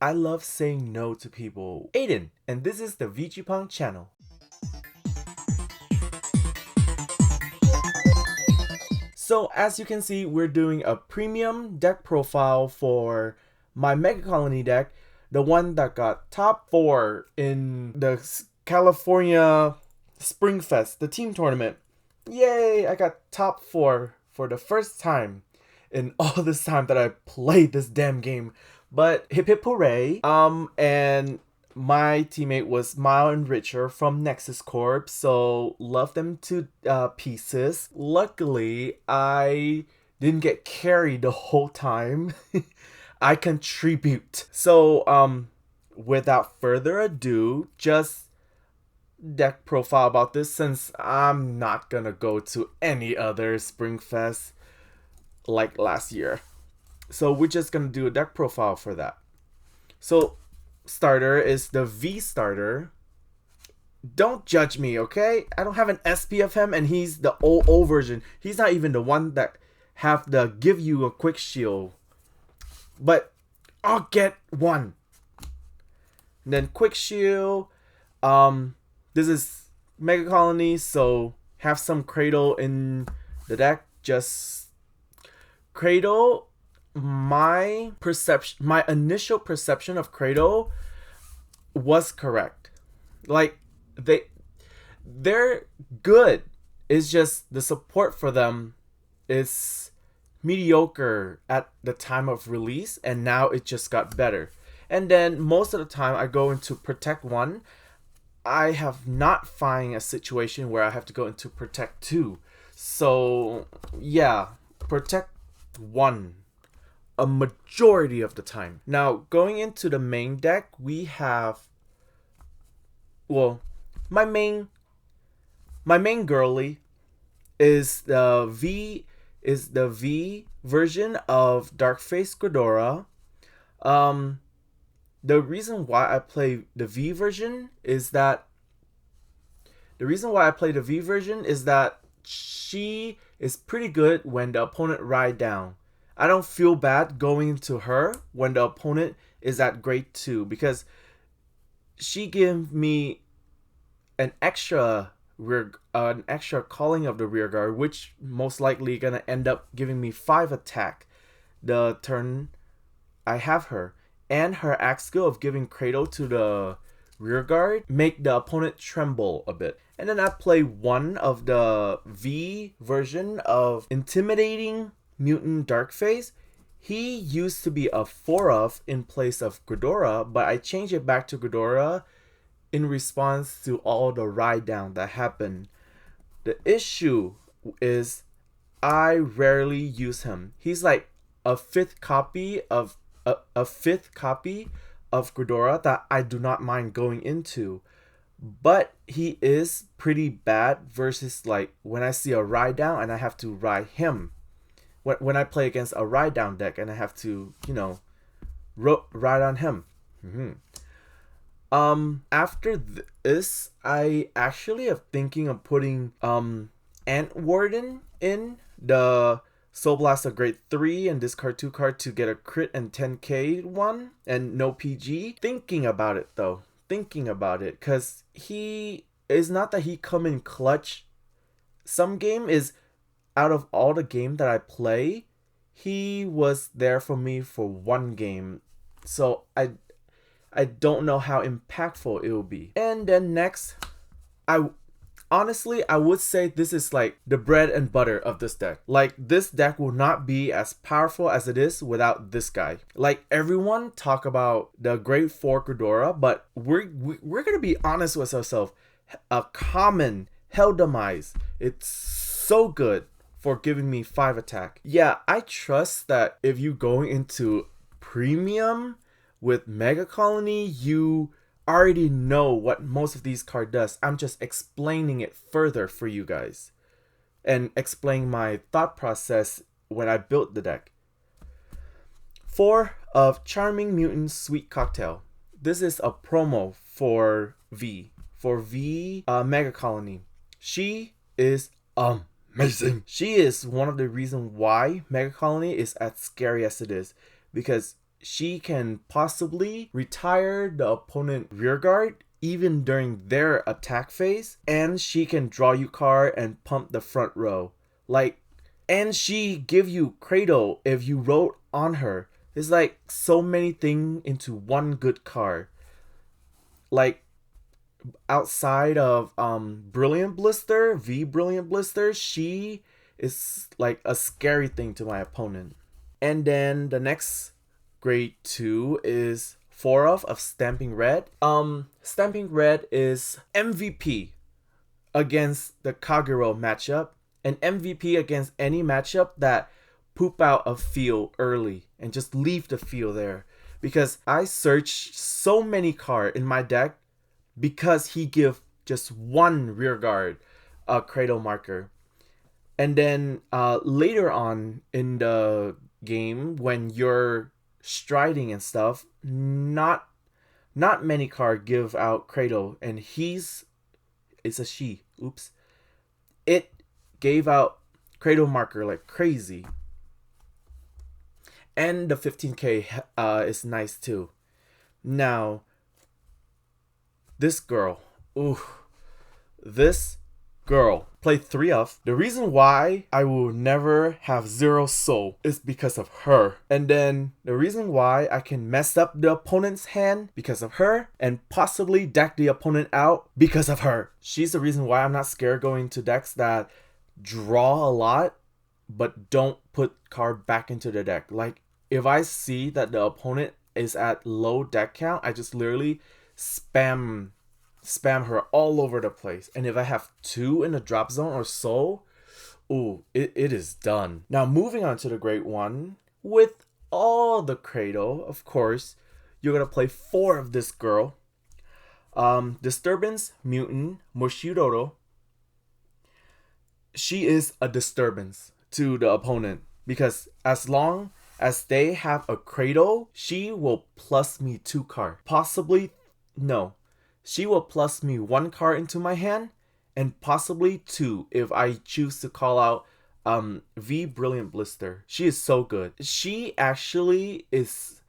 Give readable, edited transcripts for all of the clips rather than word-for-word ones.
I love saying no to people. Aiden, and this is the VGPunk channel. So as you can see, we're doing a premium deck profile for my Megacolony deck, the one that got top 4 in the California Spring Fest, the team tournament. Yay, I got top 4 for the first time in all this time that I played this damn game. But hip hip hooray. And my teammate was Mile and Richer from Nexus Corp, so love them to pieces. Luckily, I didn't get carried the whole time. I contribute. So, without further ado, just deck profile about this since I'm not gonna go to any other Springfest like last year. So we're just gonna do a deck profile for that. So starter is the V starter. Don't judge me, okay? I don't have an SP of him, and he's the OO version. He's not even the one that have the give you a quick shield. But I'll get one. And then quick shield. This is Megacolony, so have some cradle in the deck. Just cradle. My initial perception of cradle was correct. Like they're good. It's just the support for them is mediocre at the time of release, and now it just got better. And then most of the time I go into protect 1. I have not find a situation where I have to go into protect 2. So yeah, protect 1 a majority of the time. Now going into the main deck, we have, well, my main girly is the V version of Darkface Gredora. The reason why I play the V version is that she is pretty good when the opponent ride down. I don't feel bad going into her when the opponent is at grade 2 because she gives me an extra calling of the rear guard, which most likely gonna end up giving me 5 attack the turn I have her, and her axe skill of giving cradle to the rear guard make the opponent tremble a bit. And then I play one of the V version of Intimidating Mutant Darkface. He used to be a 4-of in place of Gredora, but I changed it back to Gredora in response to all the ride down that happened. The issue is I rarely use him. He's like a fifth copy of Gredora that I do not mind going into. But he is pretty bad versus like when I see a ride down and I have to ride him. When I play against a ride down deck and I have to, ride on him. After this, I actually am thinking of putting Ant Warden in the Soul Blaster grade 3 and discard 2 card to get a crit and 10k one and no PG. Thinking about it, because he is not that he come in clutch. Some game is out of all the game that I play, he was there for me for one game. So I don't know how impactful it will be. And then next, I would say this is like the bread and butter of this deck. Like this deck will not be as powerful as it is without this guy. Like everyone talk about the grade 4 Gredora, but we're gonna be honest with ourselves. A common Hell Demise, it's so good for giving me 5 attack. Yeah, I trust that if you go into premium with Megacolony, you already know what most of these cards does. I'm just explaining it further for you guys and explain my thought process when I built the deck. 4 of Charming Mutant Sweet Cocktail. This is a promo for V Megacolony. She is amazing. She is one of the reasons why Megacolony is as scary as it is, because she can possibly retire the opponent rear guard even during their attack phase, and she can draw you card and pump the front row. Like, and she give you cradle if you wrote on her. It's like so many things into one good card. Like, outside of Brilliant Blister, Brilliant Blister, she is like a scary thing to my opponent. And then the next grade 2 is 4 of Stamping Red. Stamping Red is MVP against the Kagero matchup, and MVP against any matchup that poop out a field early and just leave the field there. Because I searched so many cards in my deck because he give just one rear guard cradle marker. And then later on in the game, when you're striding and stuff, not many cards give out cradle, and it's a she. Oops. It gave out cradle marker like crazy. And the 15k is nice too. Now, this girl. Ooh. This girl. Play 3 of. The reason why I will never have 0 soul is because of her. And then the reason why I can mess up the opponent's hand because of her, and possibly deck the opponent out because of her. She's the reason why I'm not scared going to decks that draw a lot but don't put card back into the deck. Like, if I see that the opponent is at low deck count, I just literally spam her all over the place. And if I have 2 in the drop zone or so, ooh, it is done. Now, moving on to the grade 1, with all the cradle, of course, you're gonna play 4 of this girl. Disturbance, Mutant, Moshiroro. She is a disturbance to the opponent, because as long as they have a cradle, she will plus me 2 card. Possibly, no. She will plus me 1 card into my hand, and possibly 2 if I choose to call out Brilliant Blister. She is so good. She actually is,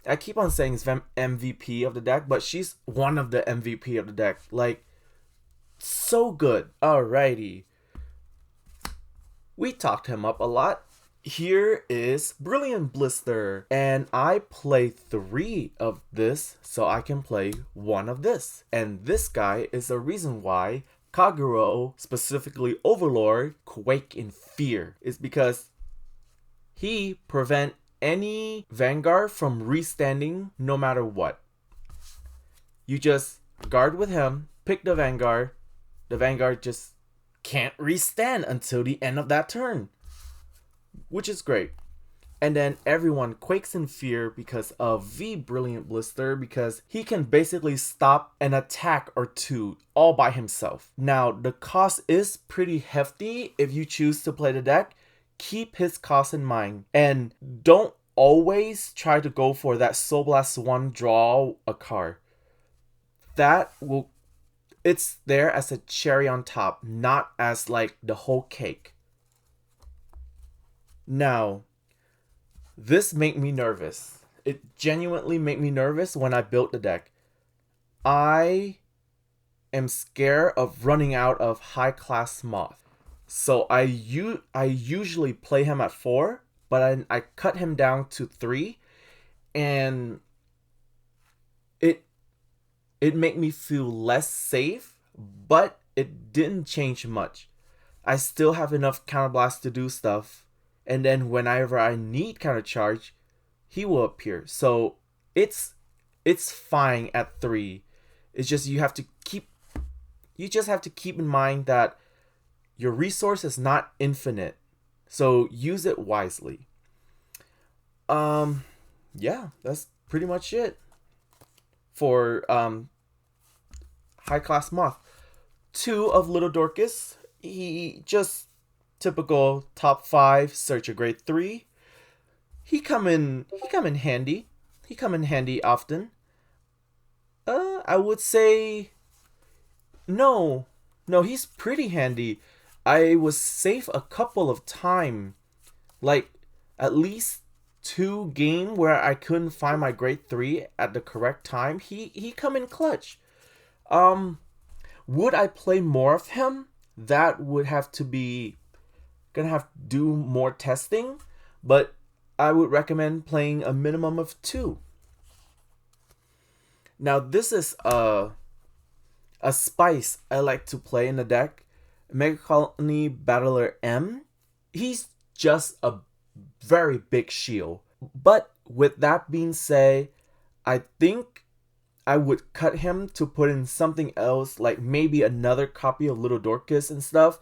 I keep on saying it's MVP of the deck, but she's one of the MVP of the deck. Like, so good. Alrighty. We talked him up a lot. Here is Brilliant Blister, and I play 3 of this so I can play 1 of this. And this guy is the reason why Kagero, specifically Overlord, quake in fear. Is because he prevent any Vanguard from restanding no matter what. You just guard with him, pick the Vanguard just can't restand until the end of that turn, which is great. And then everyone quakes in fear because of Brilliant Blister, because he can basically stop an attack or 2 all by himself. Now, the cost is pretty hefty if you choose to play the deck. Keep his cost in mind, and don't always try to go for that Soul Blast 1 draw a card. It's there as a cherry on top, not as like the whole cake. Now, this made me nervous. It genuinely made me nervous when I built the deck. I am scared of running out of high class Moth. So I usually play him at 4, but I cut him down to 3, and it made me feel less safe, but it didn't change much. I still have enough counterblast to do stuff, and then whenever I need countercharge, he will appear. So it's fine at 3. It's just you just have to keep in mind that your resource is not infinite, so use it wisely. Yeah, that's pretty much it for high class Moth. 2 of Little Dorcas. He just typical top 5 search a grade 3. He come in handy. He come in handy often. I would say no, he's pretty handy. I was safe a couple of times, like at least 2 game where I couldn't find my grade 3 at the correct time, he come in clutch. Would I play more of him? That would have to be gonna have to do more testing, but I would recommend playing a minimum of 2. Now this is a spice I like to play in the deck. Megacolony Battler M. He's just a very big shield. But with that being said, I think I would cut him to put in something else, like maybe another copy of Little Dorcas and stuff.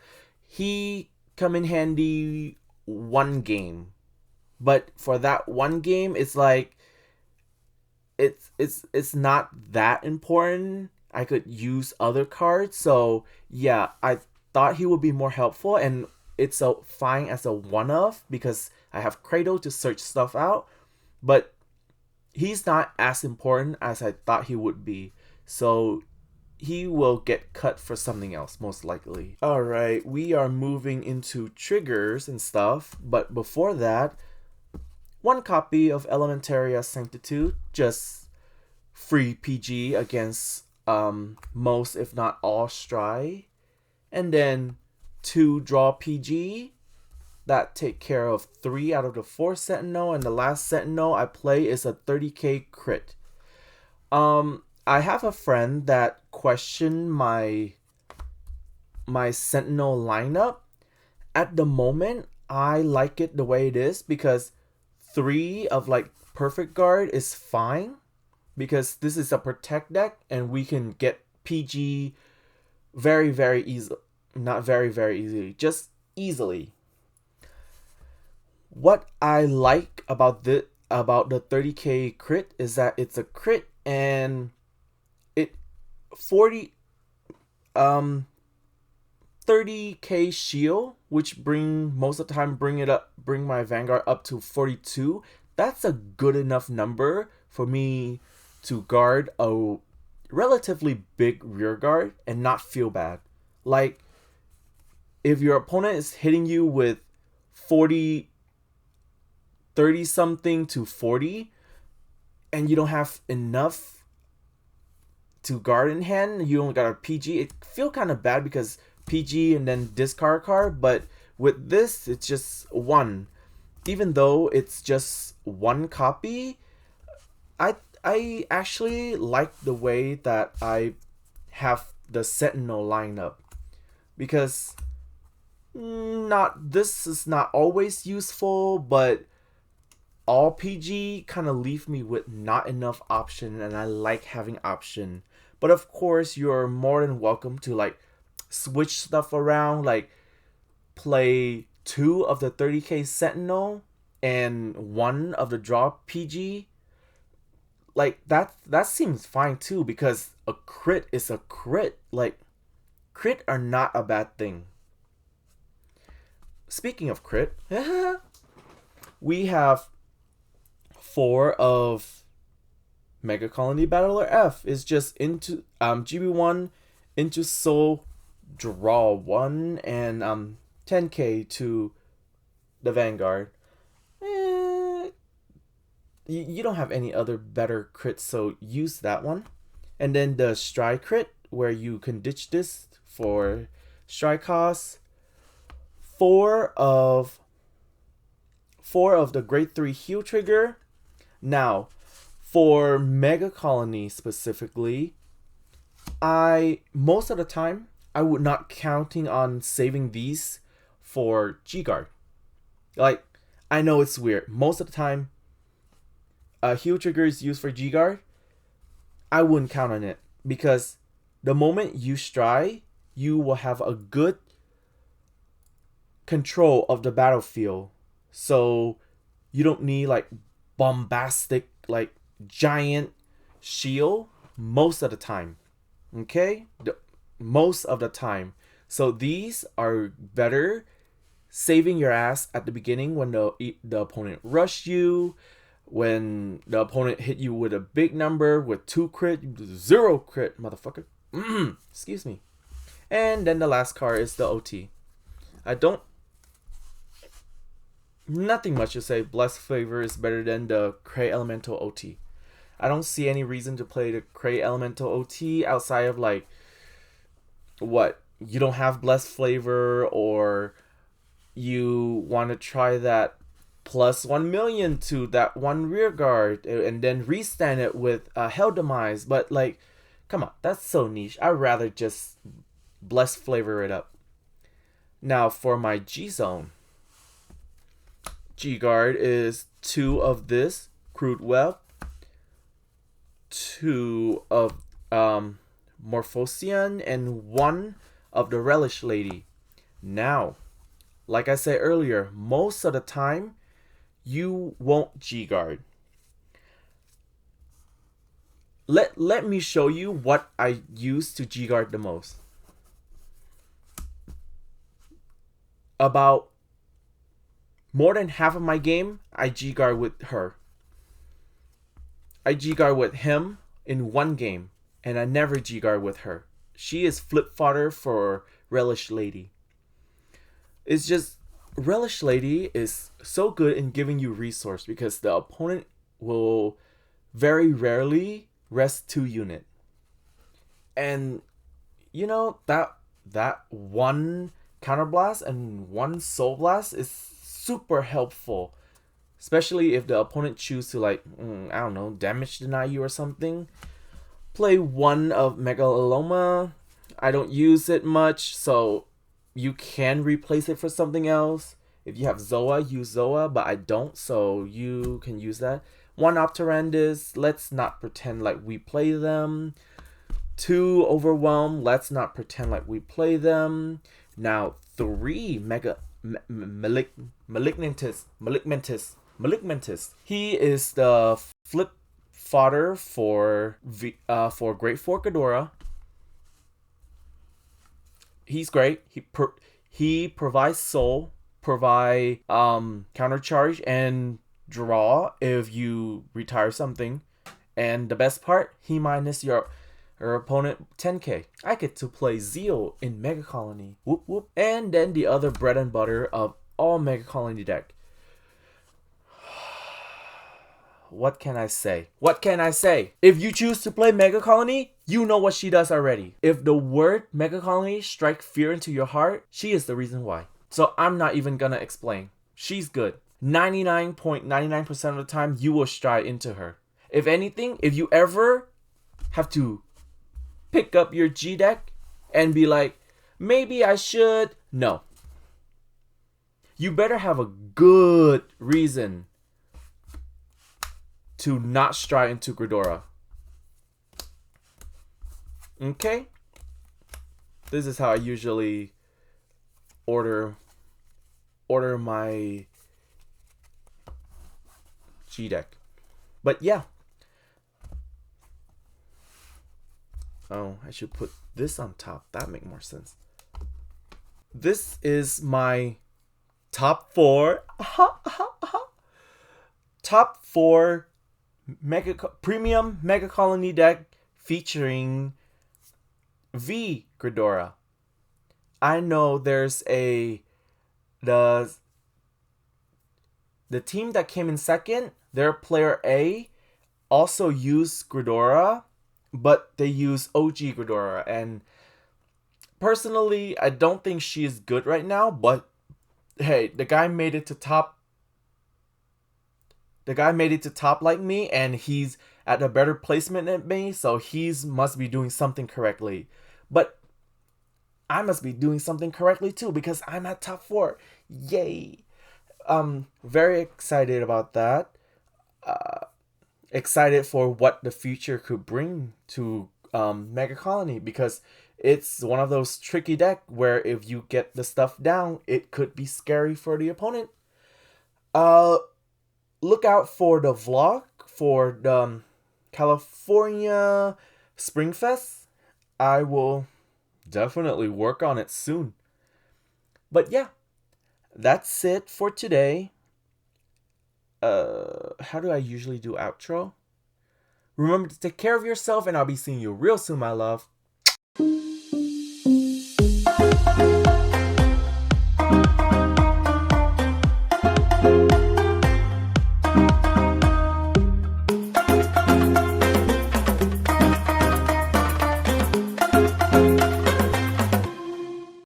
He come in handy 1 game. But for that 1 game, it's like it's not that important. I could use other cards. So yeah, I thought he would be more helpful, and it's a fine as a one-off because I have Cradle to search stuff out, but he's not as important as I thought he would be. So he will get cut for something else, most likely. Alright, we are moving into triggers and stuff, but before that, 1 copy of Elementaria Sanctitude, just free PG against most if not all Stry. And then 2 draw PG that take care of 3 out of the 4 Sentinel, and the last Sentinel I play is a 30k crit. I have a friend that questioned my Sentinel lineup. At the moment, I like it the way it is because 3 of like Perfect Guard is fine because this is a protect deck and we can get PG very, very easily. Not very, very easily, just easily. What I like about the 30k crit is that it's a crit and it 30k shield, which most of the time bring my Vanguard up to 42. That's a good enough number for me to guard a relatively big rear guard and not feel bad. Like, if your opponent is hitting you with 30 something to 40 and you don't have enough to guard in hand, you only got a PG, it feel kind of bad because PG and then discard card. But with this, it's just 1. Even though it's just 1 copy, I actually like the way that I have the Sentinel lineup, because this is not always useful, but all PG kind of leave me with not enough option, and I like having option. But of course, you're more than welcome to like switch stuff around, like play 2 of the 30k Sentinel and 1 of the draw PG. Like that seems fine too, because a crit is a crit. Like, crit are not a bad thing. Speaking of crit, we have 4 of Megacolony Battler F is just into GB1 into soul, draw 1, and 10k to the Vanguard. You don't have any other better crits, so use that one. And then the Stry crit, where you can ditch this for Stry cost. 4 of the grade 3 heal trigger. Now, for Megacolony specifically, most of the time I would not counting on saving these for G-Guard. Like, I know it's weird. Most of the time, heal trigger is used for G-Guard. I wouldn't count on it, because the moment you Stry, you will have a good control of the battlefield. So you don't need like bombastic, like giant shield most of the time. Okay? Most of the time. So these are better saving your ass at the beginning when the opponent rushed you, when the opponent hit you with a big number with 2 crit, 0 crit, motherfucker. Excuse me. And then the last card is the OT. I don't nothing much to say. Blessed Flavor is better than the Cray Elemental OT. I don't see any reason to play the Cray Elemental OT outside of like, what, you don't have Blessed Flavor, or you want to try that plus 1 million to that one rear guard and then restand it with Hell Demise. But like, come on, that's so niche. I'd rather just Blessed Flavor it up. Now for my G Zone. G Guard is 2 of this Crude Web, 2 of Morphosian, and 1 of the Relish Lady. Now, like I said earlier, most of the time, you won't G-Guard. Let me show you what I use to G-Guard the most. About more than half of my game, I G-Guard with her. I G-Guard with him in one game, and I never G-Guard with her. She is flip fodder for Relish Lady. It's just, Relish Lady is so good in giving you resource because the opponent will very rarely rest 2 unit. And you know, that one counterblast and 1 soul blast is super helpful, especially if the opponent choose to like, I don't know, damage deny you or something. Play 1 of Megacolony. I don't use it much, so you can replace it for something else. If you have Zoa, use Zoa, but I don't, so you can use that. 1 Opterandus, let's not pretend like we play them. 2 Overwhelm, let's not pretend like we play them. Now 3 Malignantis. He is the flip fodder for Great Fork Gredora. He's great. He provides soul, provide counter charge, and draw if you retire something. And the best part, he minus your opponent 10k. I get to play Zeal in Megacolony. Whoop whoop. And then the other bread and butter of all Megacolony deck. What can I say? What can I say? If you choose to play Megacolony, you know what she does already. If the word Megacolony strike fear into your heart, she is the reason why. So I'm not even gonna explain. She's good. 99.99% of the time, you will stride into her. If anything, if you ever have to pick up your G deck and be like, maybe I should, no. You better have a good reason to not stride into Gredora. Okay? This is how I usually order my G deck. But yeah. Oh, I should put this on top. That make more sense. This is my top 4. Top 4 premium Megacolony deck featuring V Gredora. I know there's the team that came in second, their player A also used Gredora, but they use OG Gredora, and personally I don't think she is good right now, but hey, the guy made it to top. The guy made it to top like me, and he's at a better placement than me, so he's must be doing something correctly. But I must be doing something correctly too, because I'm at top 4. Yay! Very excited about that. Excited for what the future could bring to Megacolony, because it's one of those tricky deck where if you get the stuff down, it could be scary for the opponent. Look out for the vlog for the California Springfest. I will definitely work on it soon. But yeah, that's it for today. How do I usually do outro? Remember to take care of yourself, and I'll be seeing you real soon, my love.